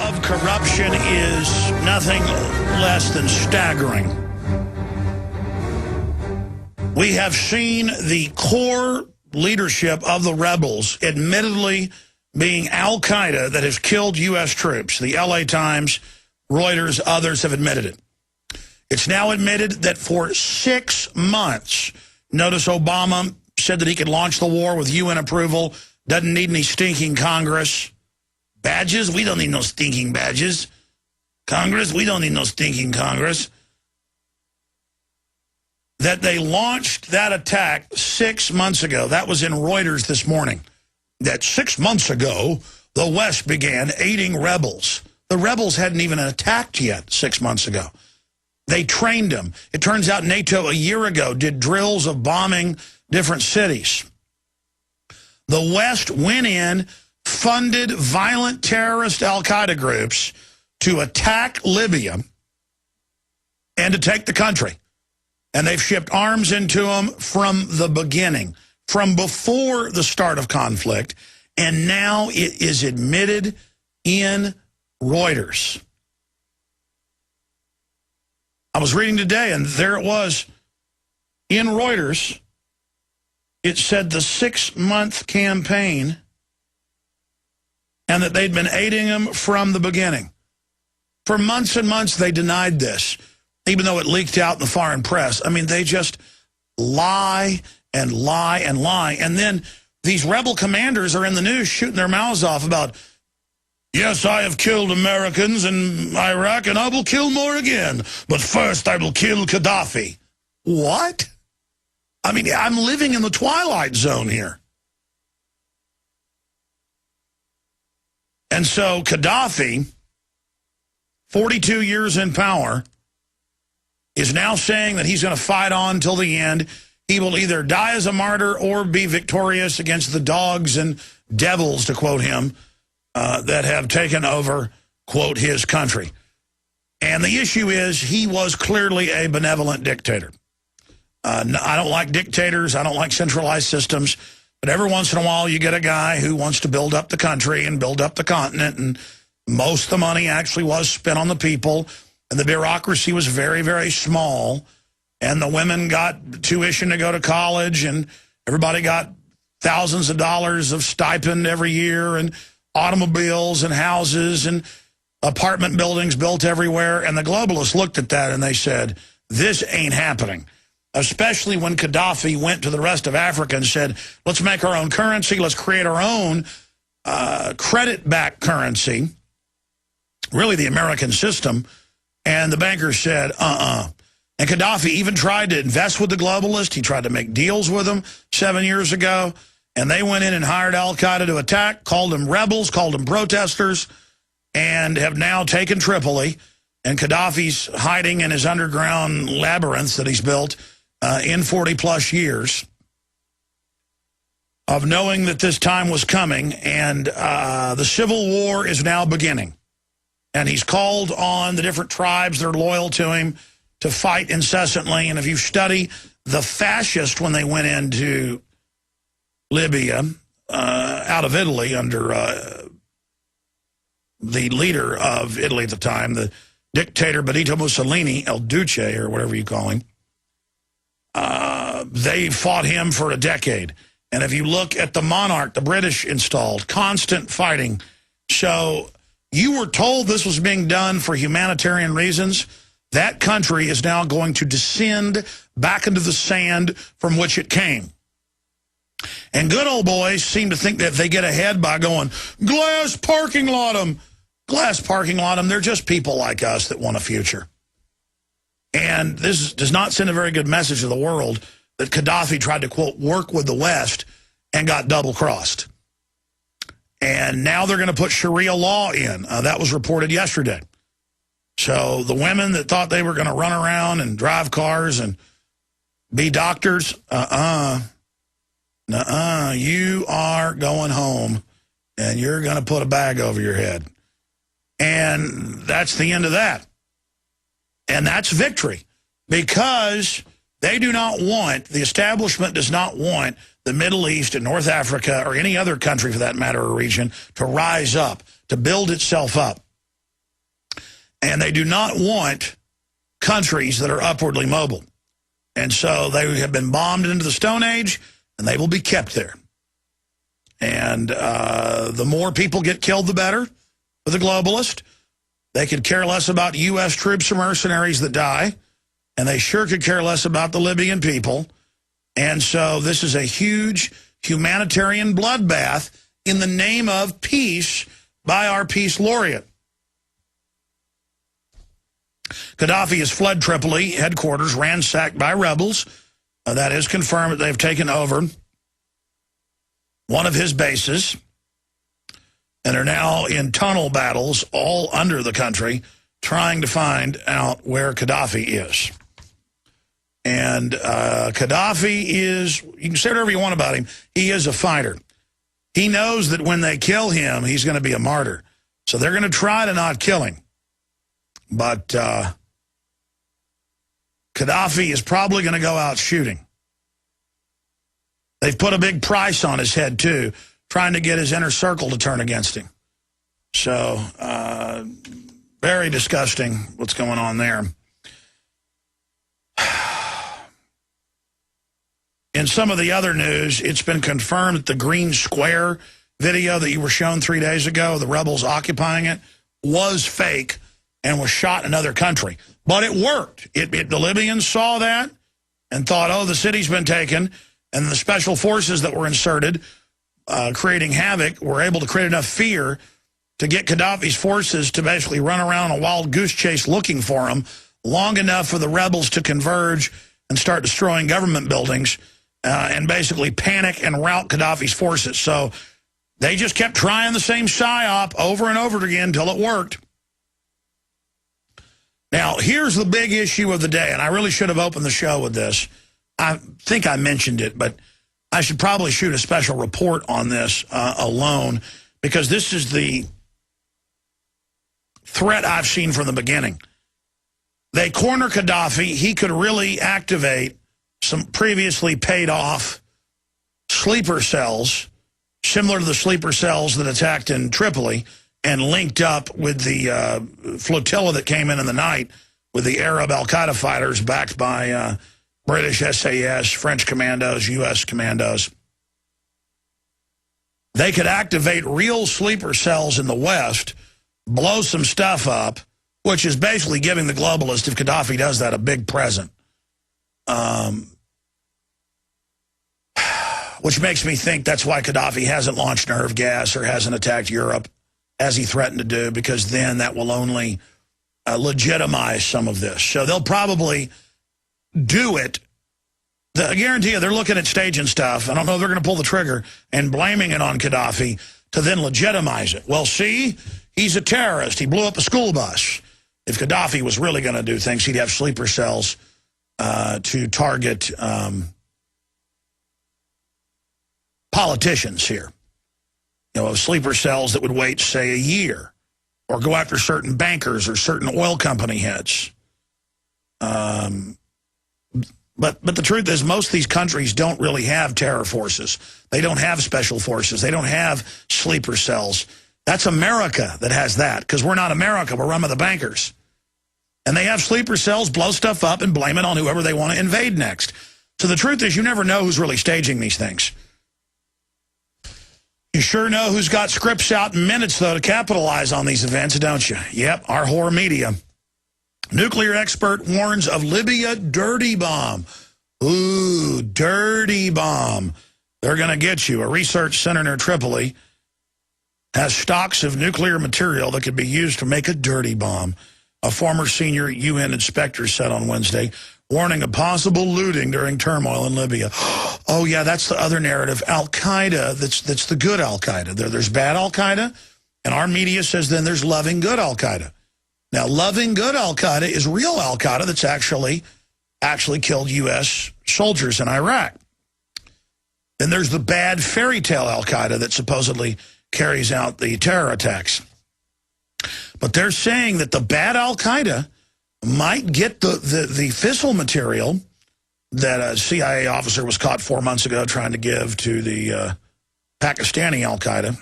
of corruption is nothing less than staggering. We have seen the core leadership of the rebels admittedly being al-Qaeda that has killed U.S. troops. The L.A. Times, Reuters, others have admitted it. It's now admitted that for 6 months, notice Obama said that he could launch the war with UN approval, doesn't need any stinking Congress. Badges? We don't need no stinking badges. Congress? We don't need no stinking Congress. That they launched that attack 6 months ago. That was in Reuters this morning. That 6 months ago, the West began aiding rebels. The rebels hadn't even attacked yet 6 months ago. They trained them. It turns out NATO a year ago did drills of bombing different cities. The West went in, funded violent terrorist al-Qaeda groups to attack Libya and to take the country. And they've shipped arms into them from the beginning, from before the start of conflict, and now it is admitted in Reuters. I was reading today, and there it was in Reuters. It said the 6-month campaign and that they'd been aiding them from the beginning. For months and months, they denied this, even though it leaked out in the foreign press. I mean, they just lie and lie and lie. And then these rebel commanders are in the news shooting their mouths off about, yes, I have killed Americans in Iraq, and I will kill more again. But first, I will kill Qaddafi. What? I mean, I'm living in the twilight zone here. And so Qaddafi, 42 years in power, is now saying that he's going to fight on till the end. He will either die as a martyr or be victorious against the dogs and devils, to quote him, that have taken over, quote, his country. And the issue is he was clearly a benevolent dictator. I don't like dictators. I don't like centralized systems. But every once in a while you get a guy who wants to build up the country and build up the continent. And most of the money actually was spent on the people. And the bureaucracy was very, very small. And the women got tuition to go to college. And everybody got thousands of dollars of stipend every year. And automobiles and houses and apartment buildings built everywhere. And the globalists looked at that and they said, this ain't happening. Especially when Qaddafi went to the rest of Africa and said, let's make our own currency. Let's create our own credit-backed currency, really the American system. And the bankers said, And Qaddafi even tried to invest with the globalists. He tried to make deals with them 7 years ago. And they went in and hired al-Qaeda to attack, called them rebels, called them protesters, and have now taken Tripoli. And Qaddafi's hiding in his underground labyrinth that he's built in 40-plus years of knowing that this time was coming. And the civil war is now beginning. And he's called on the different tribes that are loyal to him to fight incessantly. And if you study the fascists when they went into Libya, out of Italy under the leader of Italy at the time, the dictator Benito Mussolini, El Duce, or whatever you call him, they fought him for a decade. And if you look at the monarch the British installed, constant fighting. So you were told this was being done for humanitarian reasons. That country is now going to descend back into the sand from which it came. And good old boys seem to think that they get ahead by going, glass parking lot them. Glass parking lot them. They're just people like us that want a future. And this does not send a very good message to the world that Qaddafi tried to, quote, work with the West and got double-crossed. And now they're going to put Sharia law in. That was reported yesterday. So the women that thought they were going to run around and drive cars and be doctors, you are going home, and you're going to put a bag over your head. And that's the end of that. And that's victory, because they do not want, the establishment does not want the Middle East and North Africa, or any other country for that matter or region, to rise up, to build itself up. And they do not want countries that are upwardly mobile. And so they have been bombed into the Stone Age, and they will be kept there. And the more people get killed, the better for the globalist. They could care less about U.S. troops or mercenaries that die, and they sure could care less about the Libyan people. And so this is a huge humanitarian bloodbath in the name of peace by our peace laureate. Gaddafi has fled Tripoli headquarters, ransacked by rebels. That is confirmed that they've taken over one of his bases and are now in tunnel battles all under the country trying to find out where Gaddafi is. And Gaddafi is, you can say whatever you want about him, he is a fighter. He knows that when they kill him, he's going to be a martyr. So they're going to try to not kill him. But Gaddafi is probably going to go out shooting. They've put a big price on his head, too, trying to get his inner circle to turn against him. So, very disgusting what's going on there. In some of the other news, it's been confirmed that the Green Square video that you were shown 3 days ago, the rebels occupying it, was fake and was shot in another country. But it worked. The Libyans saw that and thought, oh, the city's been taken. And the special forces that were inserted, creating havoc, were able to create enough fear to get Gaddafi's forces to basically run around a wild goose chase looking for him long enough for the rebels to converge and start destroying government buildings and basically panic and rout Gaddafi's forces. So they just kept trying the same psyop over and over again until it worked. Now, here's the big issue of the day, and I really should have opened the show with this. I think I mentioned it, but I should probably shoot a special report on this alone, because this is the threat I've seen from the beginning. They corner Gaddafi. He could really activate some previously paid off sleeper cells, similar to the sleeper cells that attacked in Tripoli and linked up with the flotilla that came in the night with the Arab al-Qaeda fighters backed by British SAS, French commandos, U.S. commandos. They could activate real sleeper cells in the West, blow some stuff up, which is basically giving the globalist, if Gaddafi does that, a big present. Which makes me think that's why Gaddafi hasn't launched nerve gas or hasn't attacked Europe as he threatened to do, because then that will only legitimize some of this. So they'll probably do it. I guarantee you they're looking at staging stuff. I don't know if they're going to pull the trigger and blaming it on Gaddafi to then legitimize it. Well, see, he's a terrorist. He blew up a school bus. If Gaddafi was really going to do things, he'd have sleeper cells to target politicians here. You know, sleeper cells that would wait, say, a year, or go after certain bankers or certain oil company heads. But the truth is, most of these countries don't really have terror forces. They don't have special forces. They don't have sleeper cells. That's America that has that, because we're not America. We're run by the bankers. And they have sleeper cells, blow stuff up, and blame it on whoever they want to invade next. So the truth is, you never know who's really staging these things. You sure know who's got scripts out in minutes, though, to capitalize on these events, don't you? Yep, our whore media. Nuclear expert warns of Libya dirty bomb. Ooh, dirty bomb. They're going to get you. A research center near Tripoli has stocks of nuclear material that could be used to make a dirty bomb. A former senior UN inspector said on Wednesday, warning of possible looting during turmoil in Libya. Oh, yeah, that's the other narrative. Al-Qaeda, that's the good Al-Qaeda. There's bad Al-Qaeda, and our media says then there's loving good Al-Qaeda. Now, loving good Al-Qaeda is real Al-Qaeda that's actually killed U.S. soldiers in Iraq. Then there's the bad fairy tale Al-Qaeda that supposedly carries out the terror attacks. But they're saying that the bad Al-Qaeda might get the fissile material that a CIA officer was caught 4 months ago trying to give to the Pakistani Al-Qaeda.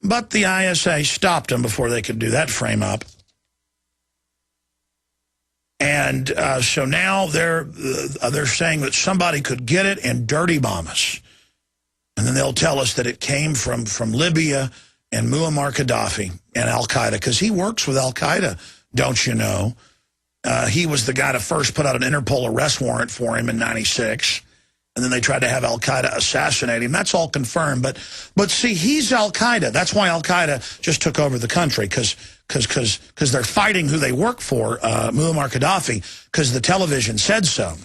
But the ISA stopped them before they could do that frame up. And so now they're saying that somebody could get it and dirty bomb us. And then they'll tell us that it came from Libya and Muammar Qaddafi and al-Qaeda, because he works with al-Qaeda, don't you know? He was the guy to first put out an Interpol arrest warrant for him in '96. And then they tried to have al-Qaeda assassinate him. That's all confirmed. But see, he's al-Qaeda. That's why al-Qaeda just took over the country, because they're fighting who they work for, Muammar Qaddafi, because the television said so.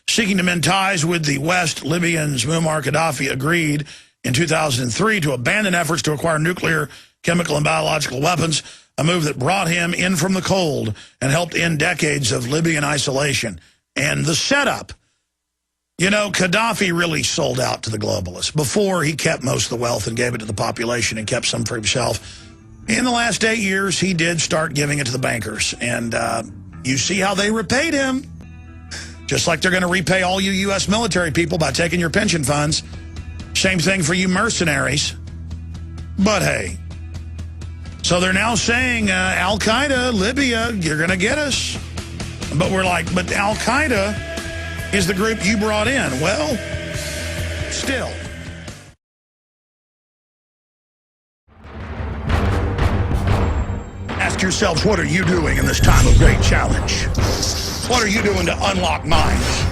Seeking to mend ties with the West, Libyans Muammar Qaddafi agreed in 2003 to abandon efforts to acquire nuclear, chemical, and biological weapons, a move that brought him in from the cold and helped end decades of Libyan isolation. And the setup, you know, Qaddafi really sold out to the globalists. Before, he kept most of the wealth and gave it to the population and kept some for himself. In the last 8 years, he did start giving it to the bankers. And you see how they repaid him. Just like they're going to repay all you U.S. military people by taking your pension funds. Same thing for you mercenaries. But hey. So they're now saying, al-Qaeda, Libya, you're going to get us. But we're like, but al-Qaeda is the group you brought in. Well, still. Ask yourselves, what are you doing in this time of great challenge? What are you doing to unlock minds?